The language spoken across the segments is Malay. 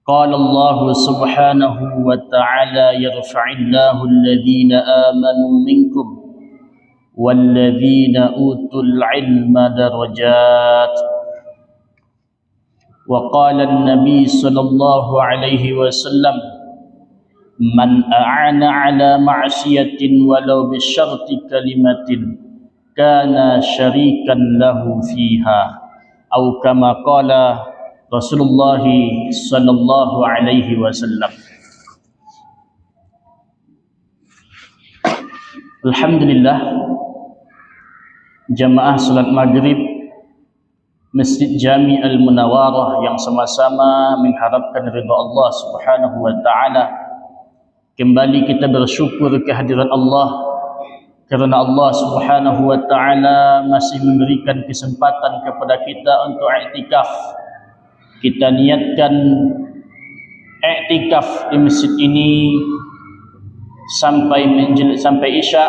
قال الله سبحانه وتعالى يرفع الله الذين آمنوا منكم والذين أوتوا العلم درجات. وقال النبي صلى الله عليه وسلم من أعان على معصية ولو بشرط كلمة كان شريكا له فيها أو كما قال Rasulullah sallallahu alaihi wasallam. Alhamdulillah, jamaah salat maghrib Masjid Jami Al-Munawarah yang sama-sama mengharapkan ridha Allah Subhanahu wa taala. Kembali kita bersyukur kehadiran Allah karena Allah Subhanahu wa taala masih memberikan kesempatan kepada kita untuk i'tikaf. Kita niatkan i'tikaf di masjid ini sampai Isya,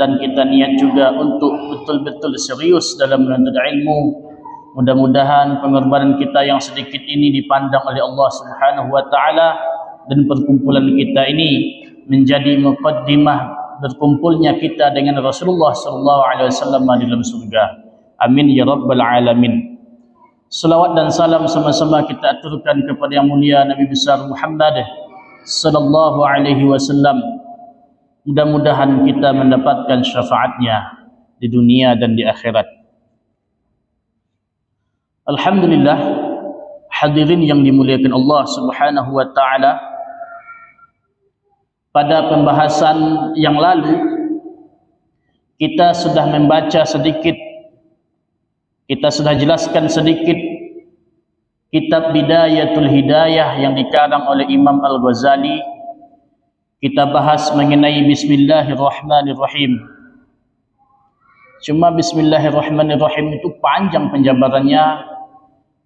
dan kita niat juga untuk betul-betul serius dalam menuntut ilmu. Mudah-mudahan pengorbanan kita yang sedikit ini dipandang oleh Allah Subhanahu wa taala, dan perkumpulan kita ini menjadi muqaddimah berkumpulnya kita dengan Rasulullah sallallahu alaihi wasallam di dalam surga. Amin ya rabbal alamin. Salawat dan salam sama-sama kita aturkan kepada yang mulia Nabi besar Muhammad sallallahu alaihi wasallam. Mudah-mudahan kita mendapatkan syafaatnya di dunia dan di akhirat. Alhamdulillah, hadirin yang dimuliakan Allah Subhanahu wa taala. Pada pembahasan yang lalu kita sudah membaca sedikit, kita sudah jelaskan sedikit kitab Bidayatul Hidayah yang dikarang oleh Imam Al-Ghazali. Kita bahas mengenai Bismillahirrahmanirrahim. Cuma Bismillahirrahmanirrahim itu panjang penjabarannya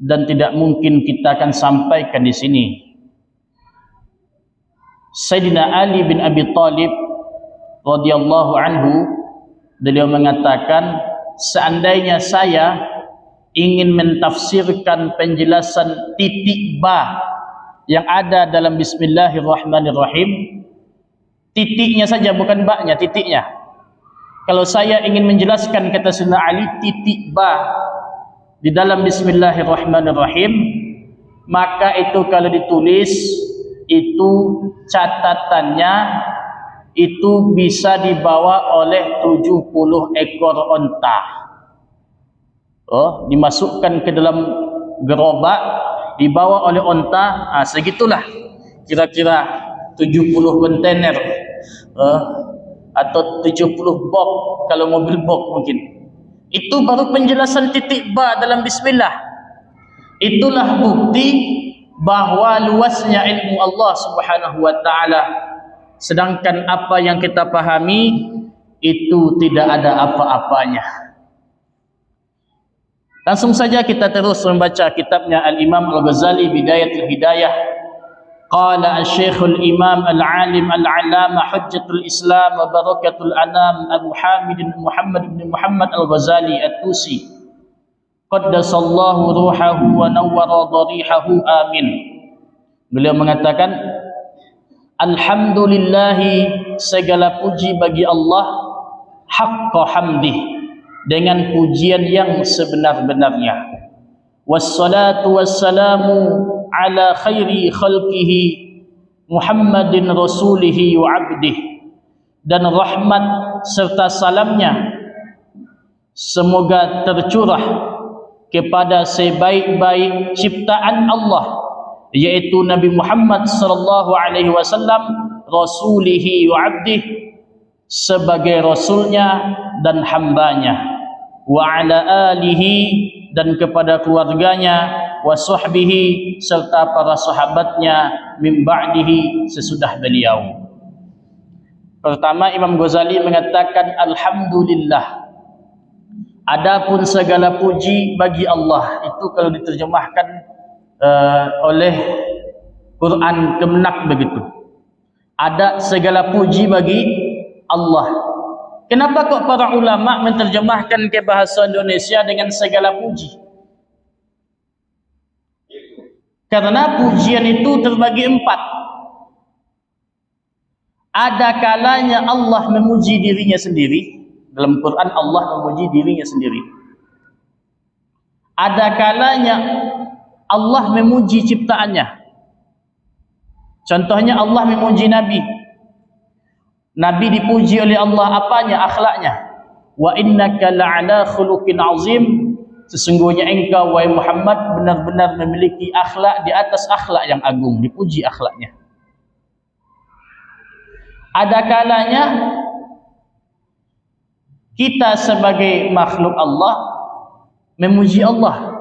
dan tidak mungkin kita akan sampaikan di sini. Sayyidina Ali bin Abi Thalib radhiyallahu anhu, beliau mengatakan, seandainya saya ingin mentafsirkan penjelasan titik ba yang ada dalam Bismillahirrahmanirrahim, titiknya saja, bukan ba-nya, titiknya. Kalau saya ingin menjelaskan, kata Sayyidina Ali, titik ba di dalam Bismillahirrahmanirrahim, maka itu kalau ditulis, itu catatannya itu bisa dibawa oleh 70 ekor onta. Dimasukkan ke dalam gerobak, dibawa oleh onta, segitulah kira-kira 70 kontainer, atau 70 box kalau mobil box mungkin. Itu baru penjelasan titik ba dalam bismillah. Itulah bukti bahwa luasnya ilmu Allah Subhanahu wa taala. Sedangkan apa yang kita pahami itu tidak ada apa-apanya. Langsung saja kita terus membaca kitabnya Al-Imam Al-Ghazali Bidayatul Hidayah. Qala Asy-Syaikh Al-Imam Al-Alim Al-'Allamah Hujjatul Islam wa Barakatul Anam Abu Hamid Muhammad bin Muhammad Al-Ghazali At-Tusi qaddasallahu ruhahu wa nawwara dharihahu, amin. Beliau mengatakan, alhamdulillahi, segala puji bagi Allah, haqqa hamdih, dengan pujian yang sebenar-benarnya. Wassalatu wassalamu ala khairi khalqihi Muhammadin rasulihi wa abdih, dan rahmat serta salamnya semoga tercurah kepada sebaik-baik ciptaan Allah, yaitu Nabi Muhammad sallallahu alaihi wasallam, rasulihi wa abdih, sebagai rasulnya dan hambanya, wa ala alihi, dan kepada keluarganya, wa sahbihi, serta para sahabatnya, min ba'dihi, sesudah beliau. Pertama, Imam Ghazali mengatakan alhamdulillah, adapun segala puji bagi Allah. Itu kalau diterjemahkan oleh Quran Kemenak begitu. Ada segala puji bagi Allah. Kenapa kok para ulama menterjemahkan ke bahasa Indonesia dengan segala puji? Karena pujian itu terbagi 4. Ada kalanya Allah memuji dirinya sendiri. Dalam Quran Allah memuji dirinya sendiri. Ada kalanya Allah memuji ciptaannya. Contohnya Allah memuji Nabi. Nabi dipuji oleh Allah apanya? Akhlaknya. Wa innaka la'ala khuluqin azim. Sesungguhnya engkau wahai Muhammad benar-benar memiliki akhlak di atas akhlak yang agung. Dipuji akhlaknya. Ada kalanya kita sebagai makhluk Allah memuji Allah.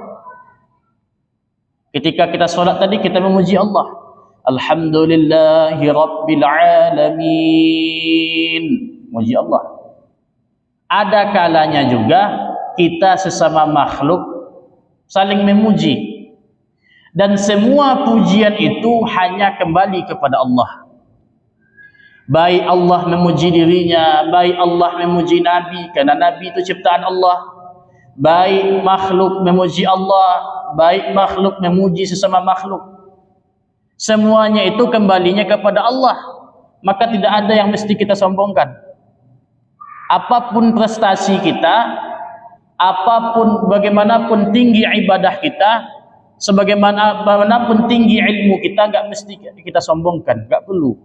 Ketika kita solat tadi kita memuji Allah. Alhamdulillahi Rabbil Alamin. Memuji Allah. Ada kalanya juga kita sesama makhluk saling memuji. Dan semua pujian itu hanya kembali kepada Allah. Baik Allah memuji dirinya, baik Allah memuji Nabi, karena Nabi itu ciptaan Allah. Baik makhluk memuji Allah, baik makhluk memuji sesama makhluk. Semuanya itu kembalinya kepada Allah. Maka tidak ada yang mesti kita sombongkan. Apapun prestasi kita, apapun bagaimanapun tinggi ibadah kita, sebagaimanapun tinggi ilmu kita, enggak mesti kita sombongkan, enggak perlu.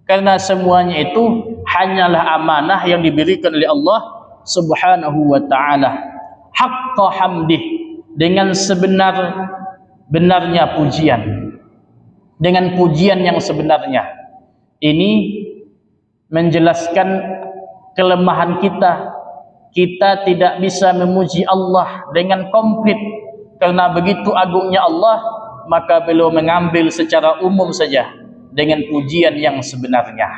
Karena semuanya itu hanyalah amanah yang diberikan oleh Allah Subhanahu wa taala. Haqqa hamdih, dengan sebenar-benarnya pujian. Dengan pujian yang sebenarnya. Ini menjelaskan kelemahan kita. Kita tidak bisa memuji Allah dengan komplit. Karena begitu agungnya Allah, maka beliau mengambil secara umum saja dengan pujian yang sebenarnya.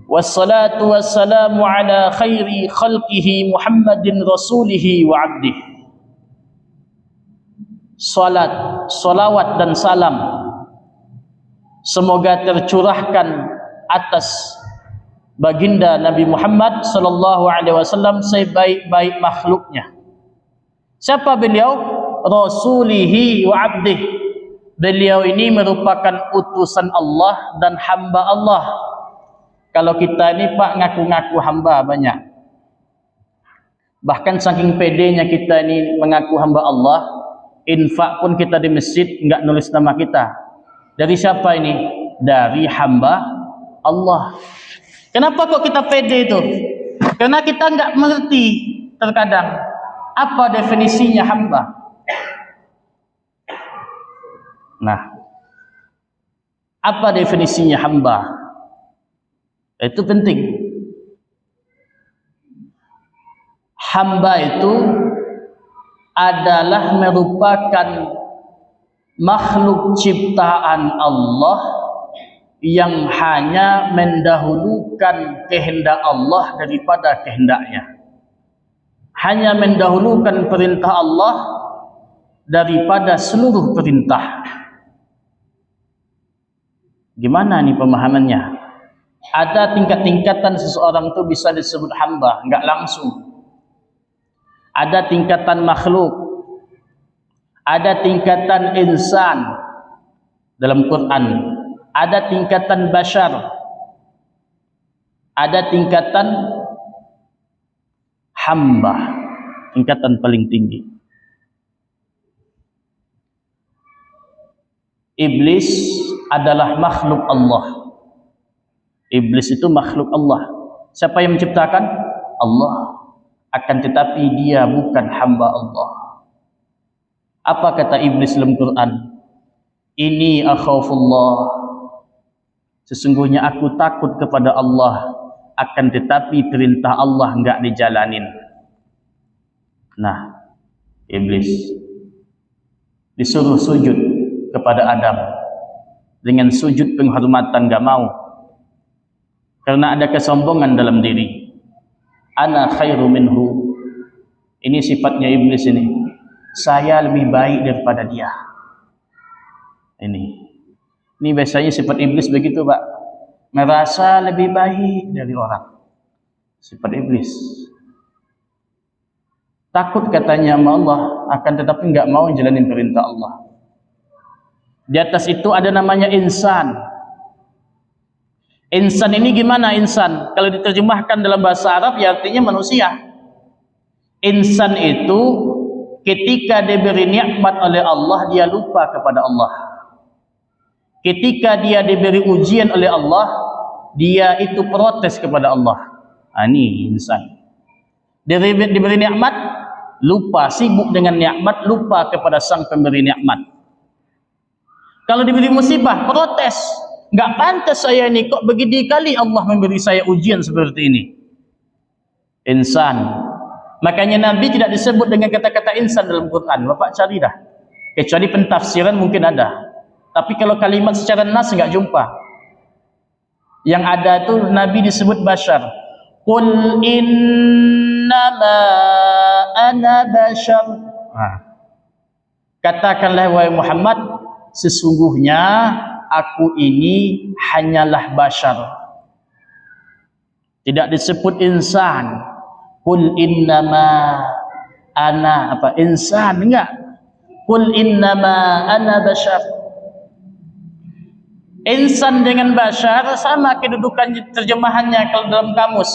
Wassalatu wassalamu ala khairi khalqihi Muhammadin rasulihi wa abdihi. Salat, salawat dan salam semoga tercurahkan atas baginda Nabi Muhammad sallallahu alaihi wasallam, sebaik-baik makhluknya. Siapa beliau? Rasulihi wa abdih. Beliau ini merupakan utusan Allah dan hamba Allah. Kalau kita ini Pak ngaku-ngaku hamba banyak. Bahkan saking pedenya kita ini mengaku hamba Allah, infak pun kita di masjid enggak nulis nama kita. Dari siapa ini? Dari hamba Allah. Kenapa kok kita pede itu? Karena kita enggak mengerti terkadang apa definisinya hamba. Nah, apa definisinya hamba? Itu penting. Hamba itu adalah merupakan makhluk ciptaan Allah yang hanya mendahulukan kehendak Allah daripada kehendaknya. Hanya mendahulukan perintah Allah daripada seluruh perintah. Gimana nih pemahamannya? Ada tingkat-tingkatan seseorang itu bisa disebut hamba, enggak langsung. Ada tingkatan makhluk, ada tingkatan insan dalam Quran, ada tingkatan bashar, ada tingkatan hamba, tingkatan paling tinggi. Iblis adalah makhluk Allah. Iblis itu makhluk Allah. Siapa yang menciptakan? Allah. Akan tetapi dia bukan hamba Allah. Apa kata iblis dalam Quran? Ini akhafullah. Sesungguhnya aku takut kepada Allah, akan tetapi perintah Allah enggak dijalanin. Nah, iblis disuruh sujud kepada Adam dengan sujud penghormatan enggak mau. Karena ada kesombongan dalam diri. Ana khairu minhu. Ini sifatnya iblis ini. Saya lebih baik daripada dia. Ini biasanya sifat iblis begitu, Pak. Merasa lebih baik dari orang. Sifat iblis. Takut katanya sama Allah, akan tetapi enggak mau jalanin perintah Allah. Di atas itu ada namanya insan. Insan ini gimana insan? Kalau diterjemahkan dalam bahasa Arab ya artinya manusia. Insan itu ketika diberi nikmat oleh Allah dia lupa kepada Allah. Ketika dia diberi ujian oleh Allah, dia itu protes kepada Allah. Ini insan. Diberi nikmat, lupa, sibuk dengan nikmat, lupa kepada sang pemberi nikmat. Kalau diberi musibah, protes. Enggak pantas saya ini, kok begini kali Allah memberi saya ujian seperti ini. Insan. Makanya Nabi tidak disebut dengan kata-kata insan dalam Quran. Bapak cari dah. Kecuali pentafsiran mungkin ada. Tapi kalau kalimat secara nas enggak jumpa. Yang ada tu Nabi disebut bashar. Qul innama ana bashar. Katakanlah wahai Muhammad, sesungguhnya aku ini hanyalah bashar. Tidak disebut insan. Qul innama ana insan, enggak. Qul innama ana bashar. Insan dengan bashar sama kedudukan terjemahannya kalau dalam kamus.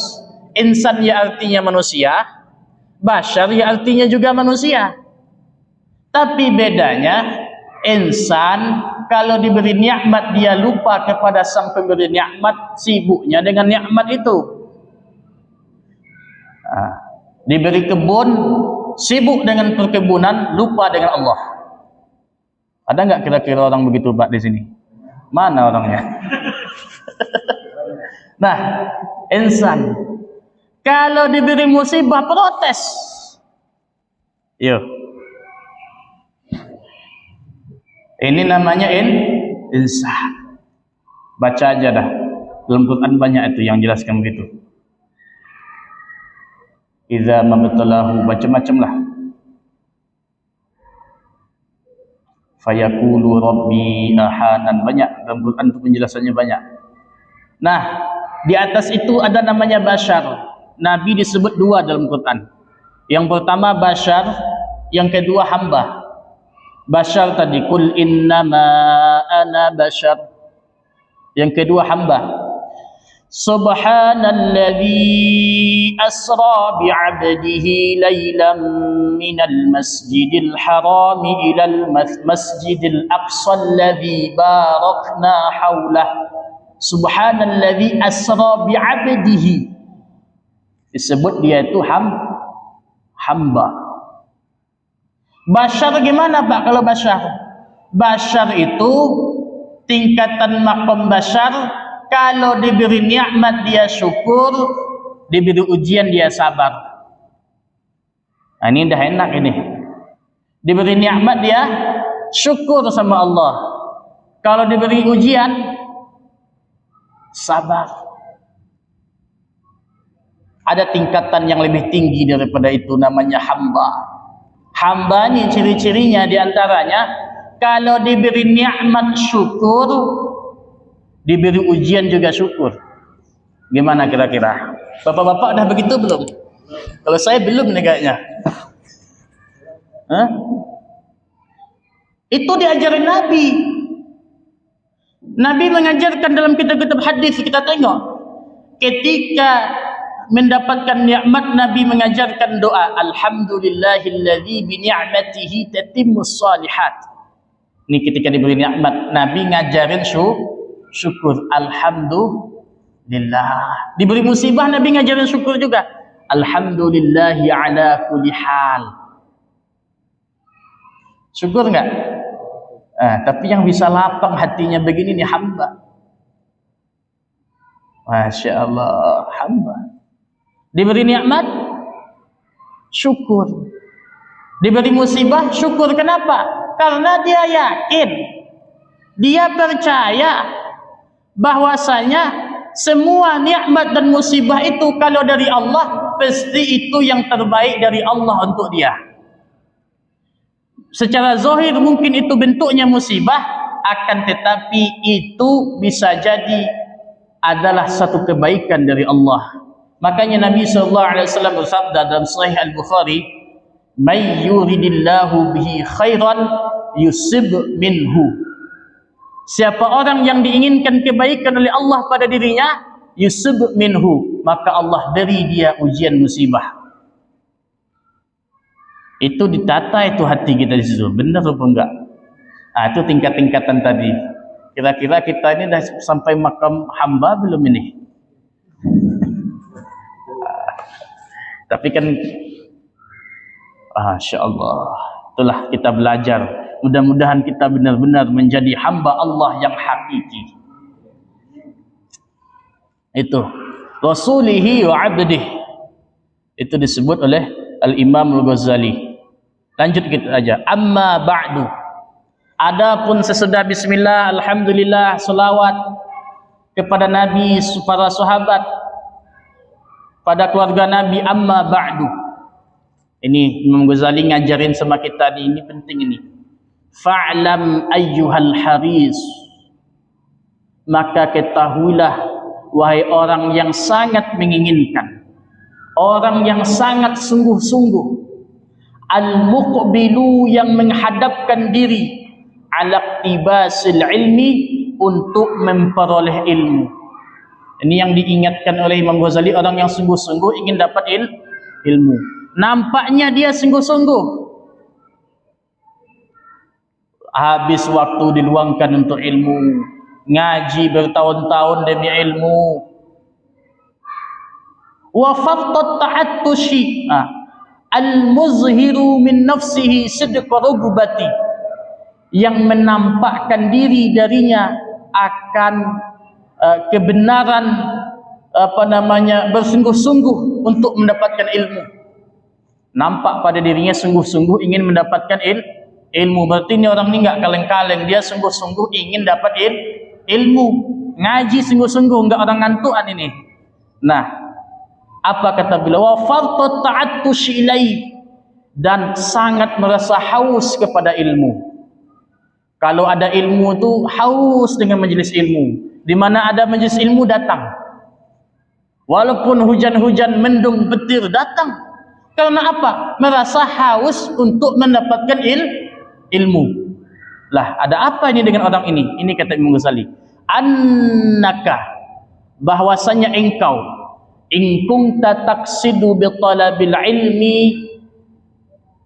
Insan ya artinya manusia, bashar ya artinya juga manusia. Tapi bedanya insan kalau diberi nikmat dia lupa kepada sang pemberi nikmat, sibuknya dengan nikmat itu. Diberi kebun, sibuk dengan perkebunan, lupa dengan Allah. Ada nggak kira-kira orang begitu Pak di sini? Mana orangnya? Nah, insan kalau diberi musibah protes. Yo. Ini namanya insan. Baca aja dah. Dalam Quran banyak itu yang jelaskan begitu. Idza mabtalahu, macam-macam lah. Fayaqulu rabbi ahanan, banyak dalam Quran itu penjelasannya banyak. Nah, di atas itu ada namanya bashar. Nabi disebut dua dalam Quran. Yang pertama bashar, yang kedua hamba. Bashar tadi kul innama ana bashar. Yang kedua hamba. Subhanalladzi asra bi'abdihi laylan minal masjidil haram ilal masjidil aqsa alladzi barakna haulah. Subhanalladzi asra bi'abdihi. Disebut dia itu hamba. Bashar gimana Pak kalau bashar? Bashar itu tingkatan maqam bashar. Kalau diberi nikmat dia syukur, diberi ujian dia sabar. Nah, ini dah enak ini. Diberi nikmat dia syukur sama Allah. Kalau diberi ujian sabar. Ada tingkatan yang lebih tinggi daripada itu, namanya hamba. Hamba ini ciri-cirinya diantaranya kalau diberi nikmat syukur, diberi ujian juga syukur. Gimana kira-kira? Bapak-bapak udah begitu belum? Kalau saya belum nih kayaknya. Itu diajarin Nabi. Nabi mengajarkan dalam kitab-kitab hadis, kita tengok. Ketika mendapatkan nikmat, Nabi mengajarkan doa, alhamdulillahilladzi bi ni'matihi tatimmus shalihat. Ini ketika diberi nikmat, Nabi ngajarin syukur, alhamdulillah. Diberi musibah Nabi ngajarin syukur juga, alhamdulillahi ala kulli hal. Syukur enggak? Tapi yang bisa lapang hatinya begini nih hamba. Masya Allah, hamba. Diberi nikmat syukur, diberi musibah syukur. Kenapa? Karena dia yakin, dia percaya bahwasanya semua nikmat dan musibah itu kalau dari Allah, pasti itu yang terbaik dari Allah untuk dia. Secara zahir mungkin itu bentuknya musibah, akan tetapi itu bisa jadi adalah satu kebaikan dari Allah. Makanya Nabi SAW bersabda dalam Sahih Al-Bukhari, "May yuridillahu bihi khairan yusib minhu." Siapa orang yang diinginkan kebaikan oleh Allah pada dirinya, yusib minhu, maka Allah beri dia ujian musibah. Itu ditata itu hati kita di situ, benar apa enggak? Itu tingkat-tingkatan tadi. Kira-kira kita ini dah sampai makam hamba belum ini? Tapi kan, Masya Allah, itulah kita belajar. Mudah-mudahan kita benar-benar menjadi hamba Allah yang hakiki. Itu rasulihi wa abdih, itu disebut oleh Al-Imam Al-Ghazali. Lanjut kita aja. Amma ba'du, adapun sesudah bismillah, alhamdulillah, selawat kepada Nabi, para sahabat, pada keluarga Nabi. Amma ba'du, ini Imam Ghazali ngajarin sama kita ini penting ini. Fa'lam ayyuhal haris, maka ketahuilah wahai orang yang sangat menginginkan, orang yang sangat sungguh-sungguh, al-muqbilu, yang menghadapkan diri, ala iktibasil ilmi, untuk memperoleh ilmu. Ini yang diingatkan oleh Imam Ghazali, orang yang sungguh-sungguh ingin dapat ilmu. Nampaknya dia sungguh-sungguh, habis waktu diluangkan untuk ilmu, ngaji bertahun-tahun demi ilmu. Wa fattat ta'attushi, al-muzhiru min nafsihi sidqa rugbati, yang menampakkan diri darinya akan kebenaran, bersungguh-sungguh untuk mendapatkan ilmu. Nampak pada dirinya sungguh-sungguh ingin mendapatkan ilmu. Berarti ini orang ini enggak kaleng-kaleng, dia sungguh-sungguh ingin dapat ilmu. Ngaji sungguh-sungguh, enggak orang ngantukan ini. Nah, apa kata beliau? Wa fartat ta'attush ilai, dan sangat merasa haus kepada ilmu. Kalau ada ilmu tu haus dengan majelis ilmu. Di mana ada majelis ilmu datang. Walaupun hujan-hujan, mendung, petir, datang. Karena apa? Merasa haus untuk mendapatkan ilmu. Lah, ada apa ini dengan orang ini? Ini kata Imam Ghazali. Annaka, bahwasanya engkau, in kunta taqsidu bi talabil ilmi,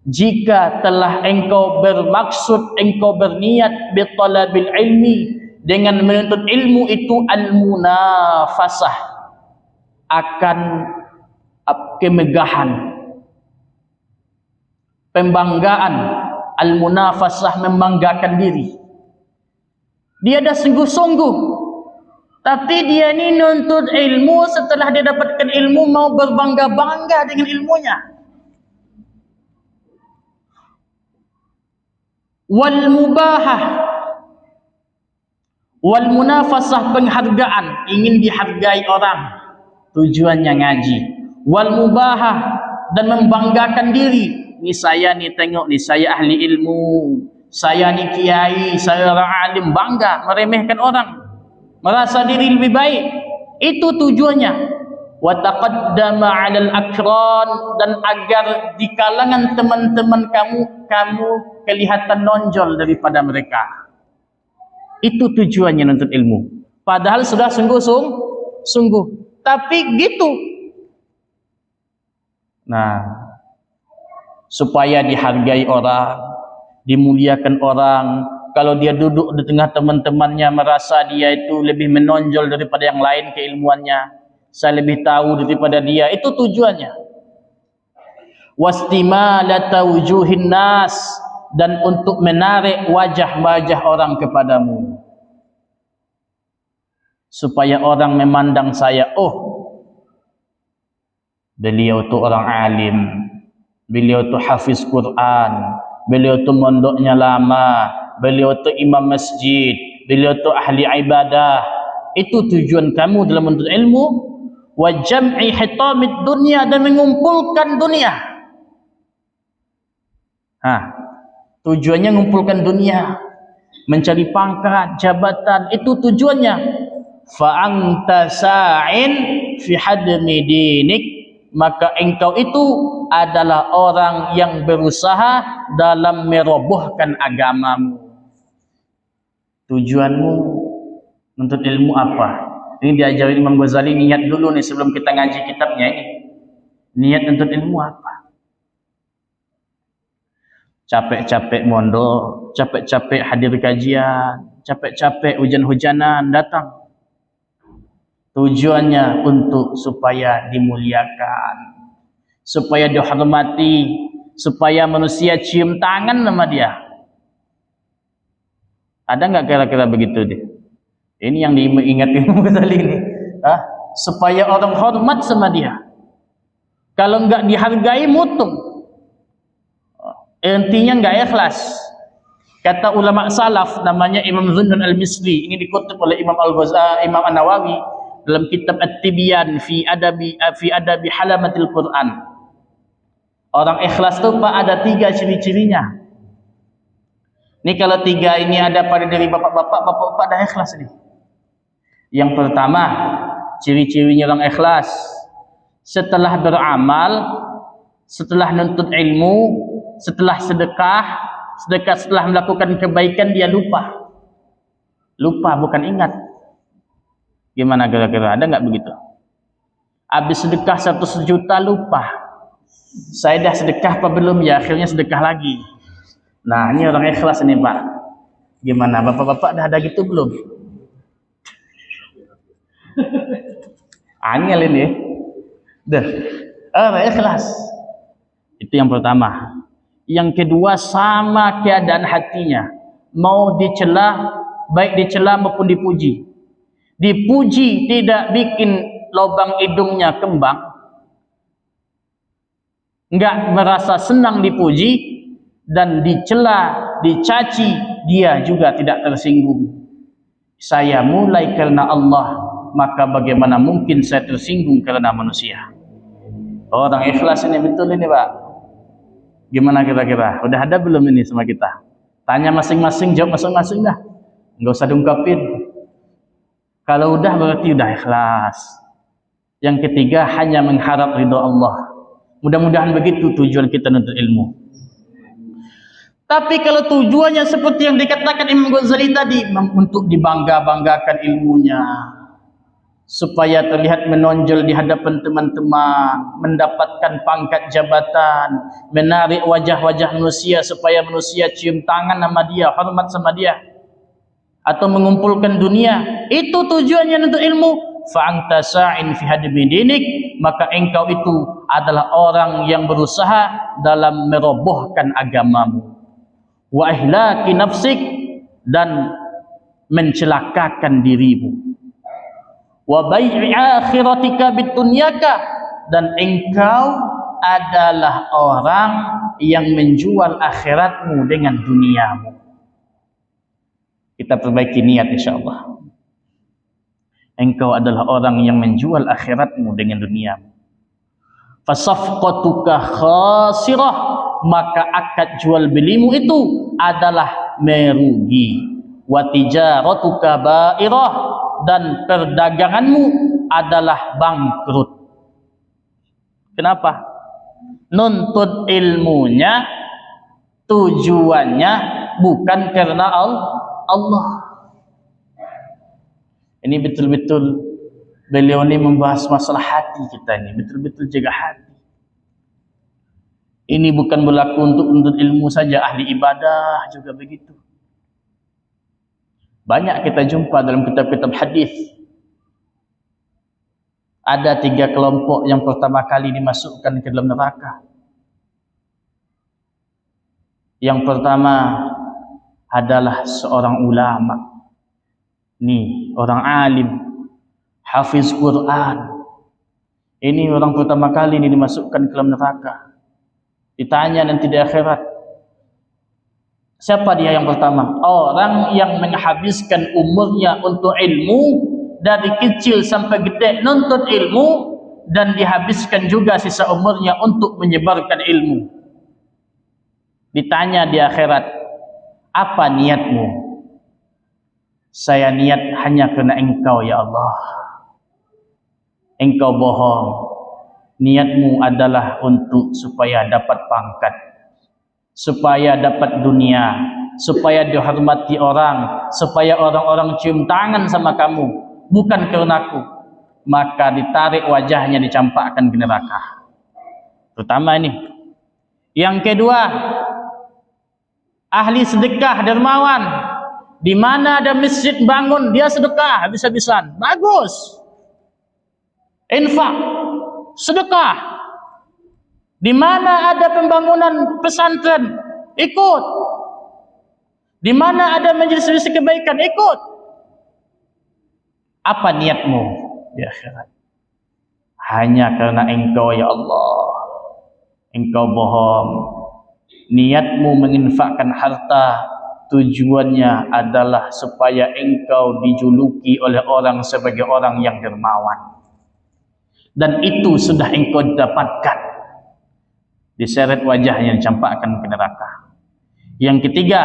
jika telah engkau bermaksud, engkau berniat bi talabil ilmi, dengan menuntut ilmu itu, al-munafasah, akan kemegahan, pembanggaan. Al-munafasah, membanggakan diri. Dia dah sungguh-sungguh, tapi dia ni nuntut ilmu, setelah dia dapatkan ilmu mau berbangga-bangga dengan ilmunya. Wal mubahah, wal munafasah, penghargaan, ingin dihargai orang, tujuannya ngaji. Wal mubahah, dan membanggakan diri. Ni saya ni, tengok ni, saya ahli ilmu, saya ni kiai, saya orang alim, bangga, meremehkan orang, merasa diri lebih baik. Itu tujuannya. Wa taqaddama 'alal akran, dan agar di kalangan teman-teman kamu kelihatan nonjol daripada mereka. Itu tujuannya nuntut ilmu. Padahal sudah sungguh-sungguh, tapi gitu. Nah, supaya dihargai orang, dimuliakan orang. Kalau dia duduk di tengah teman-temannya, merasa dia itu lebih menonjol daripada yang lain keilmuannya, saya lebih tahu daripada dia. Itu tujuannya. Wastimalata wujuhin nas, dan untuk menarik wajah-wajah orang kepadamu, supaya orang memandang saya, oh, beliau itu orang alim, beliau itu hafiz Quran, beliau itu mondoknya lama, beliau itu imam masjid, beliau itu ahli ibadah. Itu tujuan kamu dalam menuntut ilmu. Wa jam'i hitamid dunya, dan mengumpulkan dunia. Tujuannya mengumpulkan dunia, mencari pangkat, jabatan, itu tujuannya. Fa anta sa'in fi hadmi dinik, maka engkau itu adalah orang yang berusaha dalam merobohkan agamamu. Tujuanmu menuntut ilmu apa? Ini diajarin Imam Ghazali, niat dulu nih sebelum kita ngaji kitabnya ini. Niat menuntut ilmu apa? Capek-capek mondok, capek-capek hadir kajian, capek-capek hujan-hujanan datang. Tujuannya untuk supaya dimuliakan, supaya dihormati, supaya manusia cium tangan sama dia. Ada nggak kira-kira begitu deh? Ini yang diingatkan Ghazali ini, supaya orang hormat sama dia. Kalau nggak dihargai, mutung. Intinya nggak ikhlas. Kata ulama salaf namanya Imam Zunnun al-Misri, ini dikutip oleh Imam Al-Ghazali, Imam An-Nawawi dalam kitab At-Tibyan fi adabi halamatil Quran. Orang ikhlas itu Pak ada 3 ciri-cirinya. Ini kalau 3 ini ada pada diri bapak-bapak dah ikhlas nih. Yang pertama, ciri-cirinya orang ikhlas, setelah beramal, setelah nuntut ilmu, setelah sedekah, setelah melakukan kebaikan dia lupa. Lupa bukan ingat. Gimana kira-kira? Ada nggak begitu? Habis sedekah 100 juta lupa. Saya dah sedekah apa belum ya? Akhirnya sedekah lagi. Nah, ini orang ikhlas ini, Pak. Gimana? Bapak-bapak dah ada gitu belum? Angel ini. Dah. Orang ikhlas. Itu yang pertama. Yang kedua, sama keadaan hatinya. Mau dicela, baik dicela maupun dipuji. Dipuji tidak bikin lubang hidungnya kembang. Enggak merasa senang dipuji. Dan dicela, dicaci, dia juga tidak tersinggung. Saya mulai karena Allah, maka bagaimana mungkin saya tersinggung karena manusia? Orang ikhlas ini betul ini, Pak. Gimana kira-kira? Udah ada belum ini sama kita? Tanya masing-masing, jawab masing-masing dah. Enggak usah diungkapin. Kalau udah berarti udah ikhlas. Yang ketiga, hanya mengharap ridha Allah. Mudah-mudahan begitu tujuan kita menuntut ilmu. Tapi kalau tujuannya seperti yang dikatakan Imam Ghazali tadi, untuk dibangga-banggakan ilmunya, supaya terlihat menonjol di hadapan teman-teman, mendapatkan pangkat jabatan, menarik wajah-wajah manusia supaya manusia cium tangan sama dia, hormat sama dia, atau mengumpulkan dunia, itu tujuannya untuk ilmu. Fa'anta sa'in fi hadmi dinik, maka engkau itu adalah orang yang berusaha dalam merobohkan agamamu. Wa ihlaki nafsik, dan mencelakakan dirimu. Wa bai'i akhiratika bidunyaka, dan engkau adalah orang yang menjual akhiratmu dengan duniamu. Kita perbaiki niat insyaallah. Engkau adalah orang yang menjual akhiratmu dengan duniamu. Fasafqatuka khasirah, maka akad jual belimu itu adalah merugi. Wa tijaratuka ba'irah, dan perdaganganmu adalah bangkrut. Kenapa? Nuntut ilmunya tujuannya bukan karena Allah. Ini betul-betul beliau ini membahas masalah hati kita ini, betul-betul jaga hati. Ini bukan berlaku untuk menuntut ilmu saja, ahli ibadah juga begitu. Banyak kita jumpa dalam kitab-kitab hadis. Ada 3 kelompok yang pertama kali dimasukkan ke dalam neraka. Yang pertama adalah seorang ulama. Nih, orang alim, hafiz Quran. Ini orang pertama kali ini dimasukkan ke dalam neraka. Ditanya nanti di akhirat, siapa dia yang pertama? Orang yang menghabiskan umurnya untuk ilmu, dari kecil sampai gede nuntut ilmu, dan dihabiskan juga sisa umurnya untuk menyebarkan ilmu. Ditanya di akhirat, apa niatmu? Saya niat hanya karena engkau ya Allah. Engkau bohong. Niatmu adalah untuk supaya dapat pangkat, supaya dapat dunia, supaya dihormati orang, supaya orang-orang cium tangan sama kamu, bukan karenaku, maka ditarik wajahnya, dicampakkan ke neraka. Terutama ini. Yang kedua, ahli sedekah dermawan. Di mana ada masjid bangun, dia sedekah habis-habisan. Bagus. Infak, sedekah. Di mana ada pembangunan pesantren, ikut. Di mana ada majelis kebaikan, ikut. Apa niatmu di akhirat? Hanya karena engkau ya Allah, engkau bohong. Niatmu menginfakkan harta, tujuannya adalah supaya engkau dijuluki oleh orang sebagai orang yang dermawan. Dan itu sudah engkau dapatkan. Diseret wajahnya, dicampakkan ke neraka. Yang ketiga,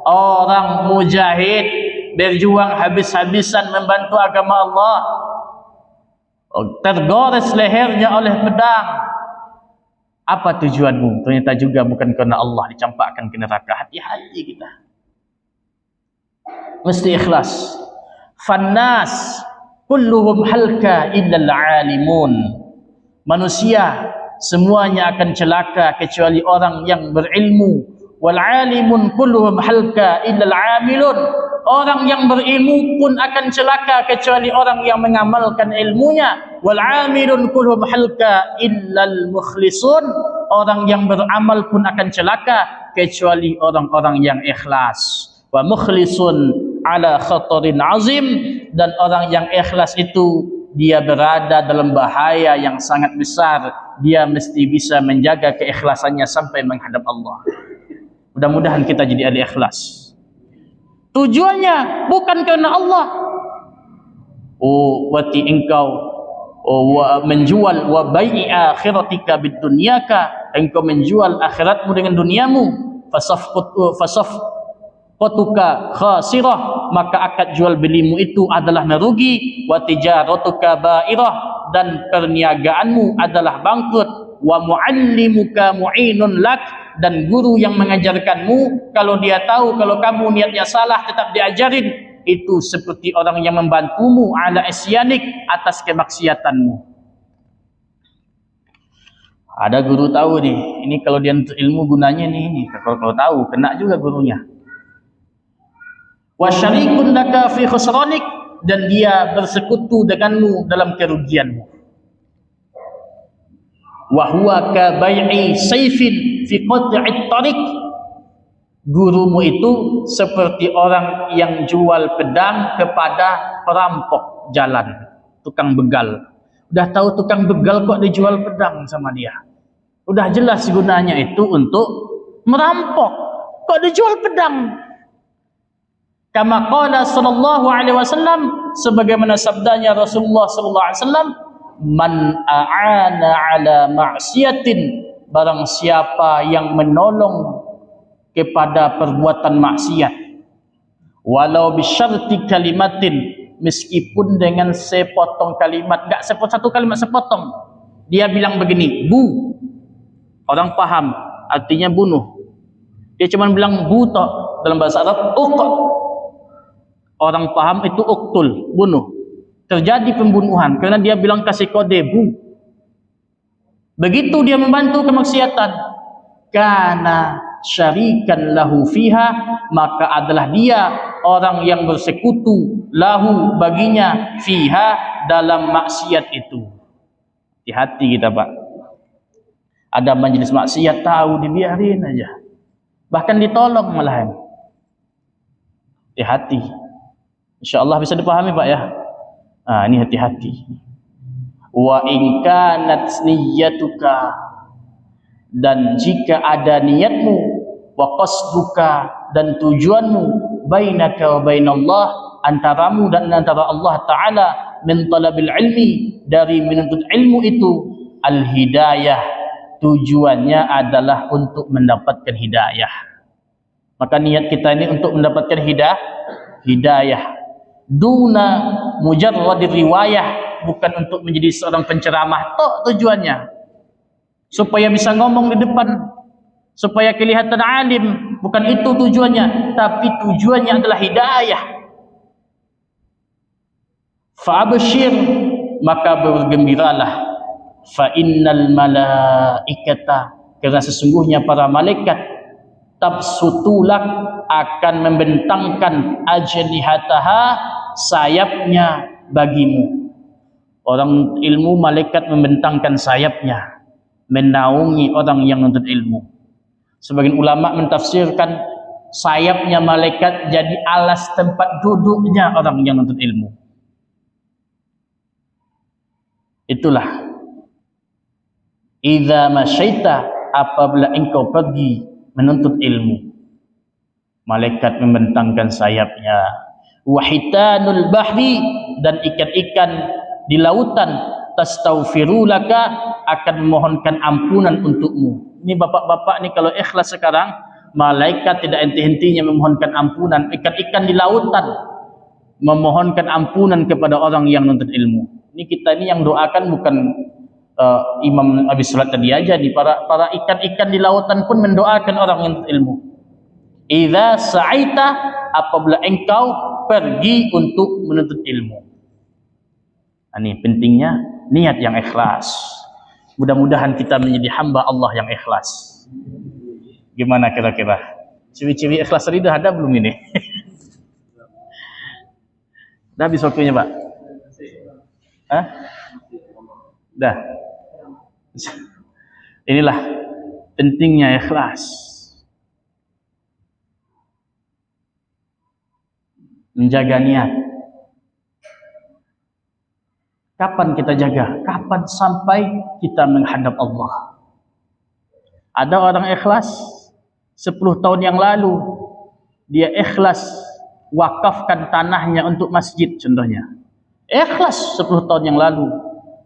orang mujahid berjuang habis-habisan membantu agama Allah, tergores lehernya oleh pedang. Apa tujuanmu? Ternyata juga bukan karena Allah, dicampakkan ke neraka. Hati-hati kita, mesti ikhlas. Fannas kulluhum halka illal alimun. Manusia semuanya akan celaka kecuali orang yang berilmu. Wal alimun kulluhum halka illal amilun. Orang yang berilmu pun akan celaka kecuali orang yang mengamalkan ilmunya. Wal amilun kulluhum halka illal mukhlisun. Orang yang beramal pun akan celaka kecuali orang-orang yang ikhlas. Wa mukhlisun ala khatarin azim. Dan orang yang ikhlas itu dia berada dalam bahaya yang sangat besar. Dia mesti bisa menjaga keikhlasannya sampai menghadap Allah. Mudah-mudahan kita jadi ahli ikhlas. Tujuannya bukan karena Allah. Oh, wati engkau menjual wa bai'i akhiratika bid dunyaka, engkau menjual akhiratmu dengan duniamu. Fasafqatuka khasirah, maka akad jual belimu itu adalah merugi. Wa tijaratuka ba'irah, dan perniagaanmu adalah bangkrut. Wa muallimuka mu'inun lak, dan guru yang mengajarkanmu, kalau dia tahu kalau kamu niatnya salah tetap diajarin, itu seperti orang yang membantumu ala isyanik, atas kemaksiatanmu. Ada guru tahu nih, ini kalau dia untuk ilmu gunanya nih, kalau tahu kena juga gurunya. Wa syarikun laka fi khusranik, dan dia bersekutu denganmu dalam kerugianmu. Wa huwa ka bai'i sayfin fi qat'it tariq. Gurumu itu seperti orang yang jual pedang kepada perampok jalan, tukang begal. Udah tahu tukang begal kok dijual pedang sama dia. Udah jelas gunanya itu untuk merampok, kok dijual pedang. Kama qala sallallahu alaihi wasallam, sebagaimana sabdanya Rasulullah sallallahu alaihi wasallam, man a'ana ala ma'siyatin, barang siapa yang menolong kepada perbuatan maksiat, walau bisyarti kalimatin, meskipun dengan sepotong kalimat, enggak satu kalimat, sepotong. Dia bilang begini, bu, orang paham artinya bunuh, dia cuma bilang bu tok, dalam bahasa Arab uq, orang paham itu uktul, bunuh. Terjadi pembunuhan karena dia bilang kasih kode bu. Begitu dia membantu kemaksiatan, kana syarikan lahu fiha, maka adalah dia orang yang bersekutu lahu baginya fiha, dalam maksiat itu. Hati-hati kita Pak, ada majelis maksiat tahu dibiarin aja, bahkan ditolong malahan. Hati-hati, insyaallah bisa dipahami Pak ya. Ini hati-hati. Wa in kanat niyyatuka, dan jika ada niatmu, wa qasduka, dan tujuanmu, bainaka wa bainallah, antaramu dan antara Allah Ta'ala, min talabil ilmi, dari menuntut ilmu itu, al hidayah, tujuannya adalah untuk mendapatkan hidayah. Maka niat kita ini untuk mendapatkan hidayah. Duna mujarradir riwayah, bukan untuk menjadi seorang penceramah tok tujuannya, supaya bisa ngomong di depan, supaya kelihatan alim, Bukan itu tujuannya, tapi tujuannya adalah hidayah. Fa'abshir, maka bergembiralah. Fa innal malaikata, karena sesungguhnya para malaikat tabsutulak, akan membentangkan ajnihataha, sayapnya bagimu. Orang ilmu, malaikat membentangkan sayapnya menaungi orang yang menuntut ilmu. Sebagian ulama mentafsirkan sayapnya malaikat jadi alas tempat duduknya orang yang menuntut ilmu. Itulah, idza masyaita, apabila engkau pergi menuntut ilmu, malaikat membentangkan sayapnya. Wahitanul bahri, dan ikan-ikan di lautan tastaghfirulaka, akan memohonkan ampunan untukmu. Ini bapak-bapak ni kalau ikhlas sekarang, malaikat tidak henti-hentinya memohonkan ampunan. Ikan-ikan di lautan memohonkan ampunan kepada orang yang menuntut ilmu. Ini kita ini yang doakan bukan imam habis salat tadi aja, di para ikan-ikan di lautan pun mendoakan orang yang menuntut ilmu. Idza sa'aita, apabila engkau pergi untuk menuntut ilmu. Ini pentingnya niat yang ikhlas. Mudah-mudahan kita menjadi hamba Allah yang ikhlas. Gimana kira-kira? Ciri-ciri ikhlas tadi dah ada belum ini? Dah habis waktunya, Pak? Hah? Dah. Inilah pentingnya ikhlas. Menjaga niat. Kapan kita jaga? Kapan sampai kita menghadap Allah? Ada orang ikhlas 10 tahun yang lalu, dia ikhlas wakafkan tanahnya untuk masjid contohnya. Ikhlas 10 tahun yang lalu,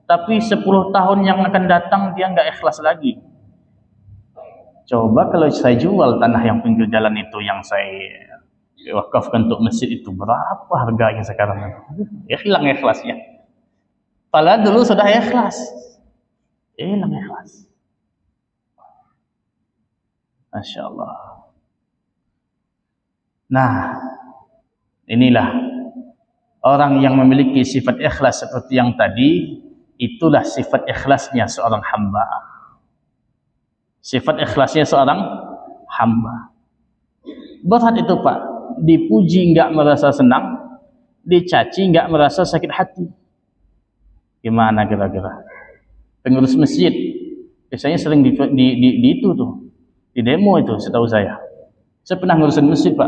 tapi 10 tahun yang akan datang dia enggak ikhlas lagi. Coba kalau saya jual tanah yang pinggir jalan itu yang saya wakafkan untuk masjid itu, berapa harganya sekarang? Ya hilang ikhlasnya. Padahal dulu sudah ikhlas. Hilang ikhlas. Masya Allah. Nah, inilah orang yang memiliki sifat ikhlas seperti yang tadi. Itulah sifat ikhlasnya seorang hamba. Sifat ikhlasnya seorang hamba. Berat itu, Pak. Dipuji enggak merasa senang, dicaci enggak merasa sakit hati. Gimana kira-kira? Pengurus masjid biasanya sering di itu tuh, di demo itu, setahu saya. Saya pernah ngurusin masjid, Pak.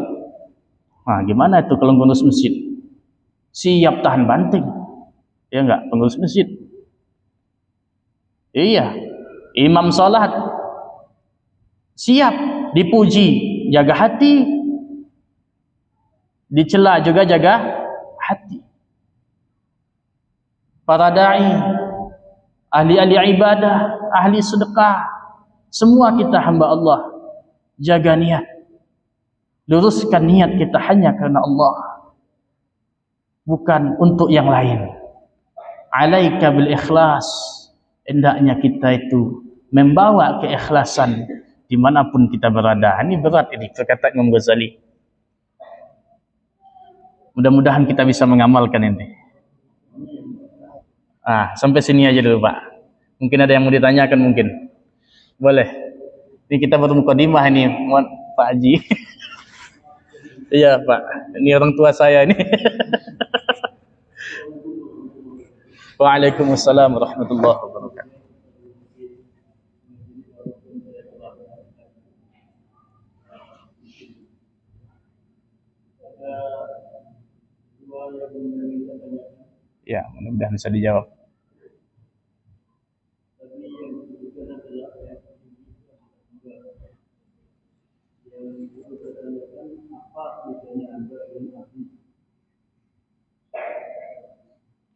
Nah, gimana itu kalau ngurus masjid? Siap tahan banting. Ya enggak, pengurus masjid. Iya. Imam salat siap dipuji, jaga hati. Dicela juga jaga hati. Para dai, ahli-ahli ibadah, ahli sedekah, semua kita hamba Allah. Jaga niat. Luruskan niat kita hanya karena Allah, bukan untuk yang lain. Alaika bil ikhlas. Hendaknya kita itu membawa keikhlasan dimanapun kita berada. Ini berat ini perkataan Imam Ghazali. Mudah-mudahan kita bisa mengamalkan ini. Sampai sini aja dulu, Pak. Mungkin ada yang mau ditanyakan mungkin. Boleh. Ini kita baru mukadimah ini, mohon Pak Haji. Iya, Pak. Ini orang tua saya ini. Waalaikumsalam warahmatullahi wabarakatuh. Ya, mudah-mudahan bisa dijawab.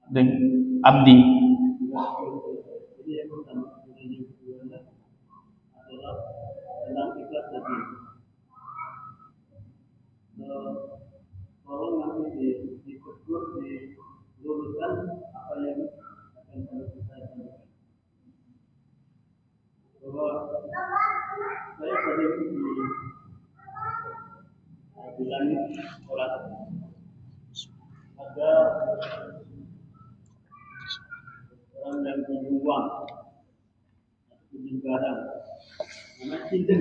Dan abdi. Kalau nanti ditegur, diluruskan apa yang akan saya sampaikan. Bahwa saya sering bulan sholat ada orang yang punya uang, punya barang, namanya pinjam,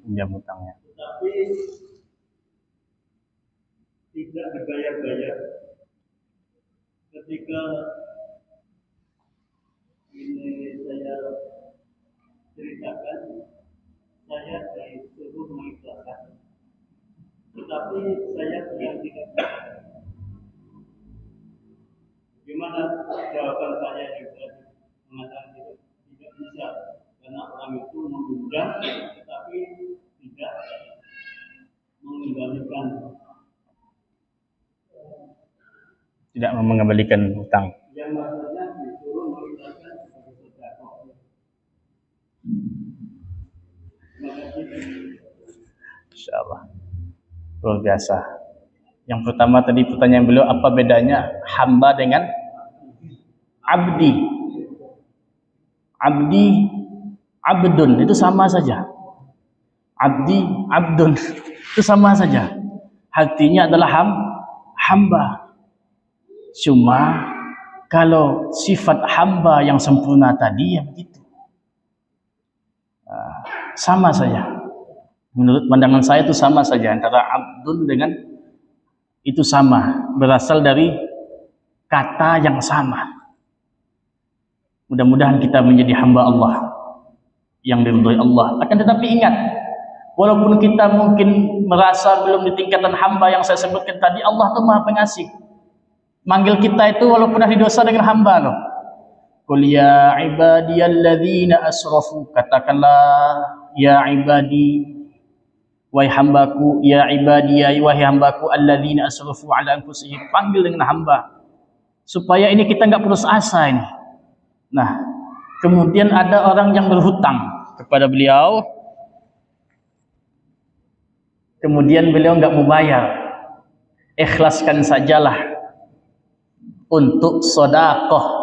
pinjam hutangnya. Tetapi tidak dibayar-bayar. Ketika ini saya ceritakan, saya disuruh mengikhlaskan, tetapi saya tidak. Gimana jawaban saya yang tadi mengatakan tidak bisa, karena orang itu mengundang tetapi tidak mengembalikan hutang. Yang maksudnya disuruh mengikhlaskan sebagai sedekah. Insyaallah. Luar biasa. Yang pertama tadi pertanyaan beliau, apa bedanya hamba dengan abdi? Abdi, abdun itu sama saja. Abdi, abdun itu sama saja. Artinya adalah hamba. Cuma kalau sifat hamba yang sempurna tadi ya begitu. Sama saja. Menurut pandangan saya itu sama saja antara abdun dengan itu sama, berasal dari kata yang sama. Mudah-mudahan kita menjadi hamba Allah yang diridhoi Allah. Akan tetapi ingat, walaupun kita mungkin merasa belum di tingkatan hamba yang saya sebutkan tadi, Allah itu Maha Pengasih. Manggil kita itu walaupun ahli dosa dengan hamba loh. Qul ya ibadiyalladzina asrafu, katakanlah ya ibadi, wahai hambaku, ya ibadiyai, wahai hambaku, alladzina asrafu ala anfusihim, panggil dengan hamba. Supaya ini kita nggak putus asa ini. Nah, kemudian ada orang yang berhutang kepada beliau, kemudian beliau nggak mau bayar. Ikhlaskan sajalah untuk sedekah.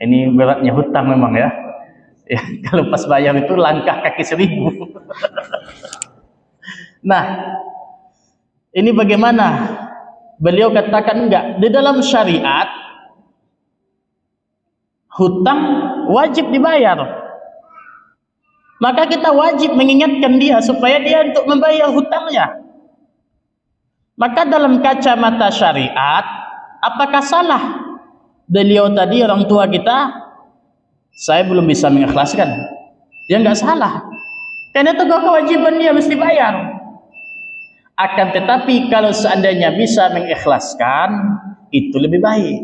Ini beratnya hutang memang ya. Ya, kalau pas bayar itu langkah kaki 1000. Nah, ini bagaimana? Beliau katakan enggak. Di dalam syariat, hutang wajib dibayar. Maka kita wajib mengingatkan dia supaya dia untuk membayar hutangnya. Maka dalam kacamata syariat, apakah salah beliau tadi, orang tua kita, saya belum bisa mengikhlaskan? Dia nggak salah, karena itu kewajiban dia mesti bayar. Akan tetapi kalau seandainya bisa mengikhlaskan, itu lebih baik.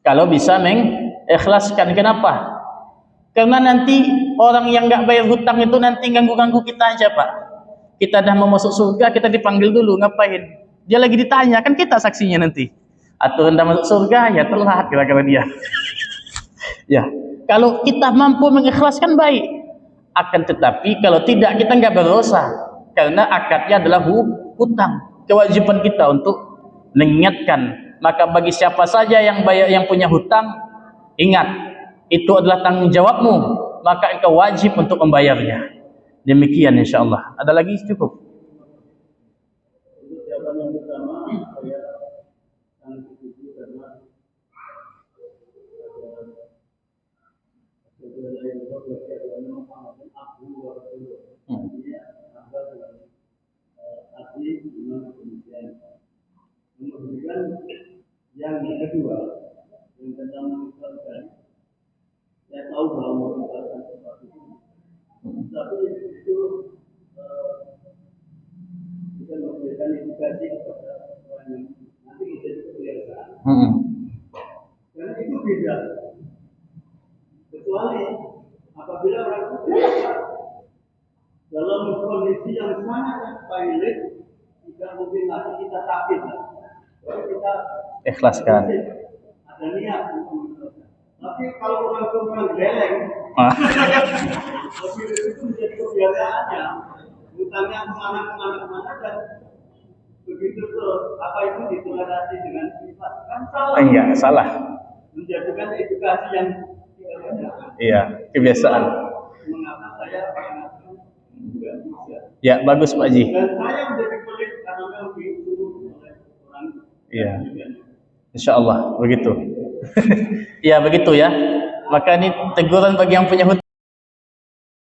Kalau bisa mengikhlaskan, kenapa? Karena nanti orang yang nggak bayar hutang itu nanti ganggu-ganggu kita aja, Pak. Kita dah mau masuk surga, kita dipanggil dulu, ngapain? Dia lagi ditanya, kan kita saksinya nanti. Atau hendak masuk surga, ya telat kira-kira dia. Ya, kalau kita mampu mengikhlaskan baik. Akan tetapi kalau tidak, kita nggak berdosa, karena akadnya adalah hutang. Kewajiban kita untuk mengingatkan. Maka bagi siapa saja yang punya hutang, ingat, itu adalah tanggung jawabmu, maka engkau wajib untuk membayarnya. Demikian insyaallah. Ada lagi? Cukup. Jawaban yang pertama, saya sangat setuju karena kemudian yang kedua, yang tentang mengucapkan, saya tahu bahwa mengucapkan sesuatu itu, tapi itu bukan memberikan edukasi kepada orang yang nanti menjadi kebiasaan. Karena itu beda. Kecuali apabila orang itu biasa dalam kondisi yang sangat pahit, tidak mungkin lagi kita sakit. Jadi kita ikhlaskan. Ada niat untuk mengikhlaskan. Tapi kalau orang itu memang geleng, itu menjadi kebiasaannya. Hutangnya kemana dan begitu terus. Apa itu ditoleransi dengan ikhlas? Kan salah. Iya, salah. Menjadikan edukasi yang iya, kebiasaan. Mengapa saya mengatakan tidak bisa? Ya, bagus Pak Haji. Dan saya menjadi pelit karena memang disuruh oleh orang. Iya. Insya Allah begitu. Ya begitu ya. Maka ini teguran bagi yang punya hutang.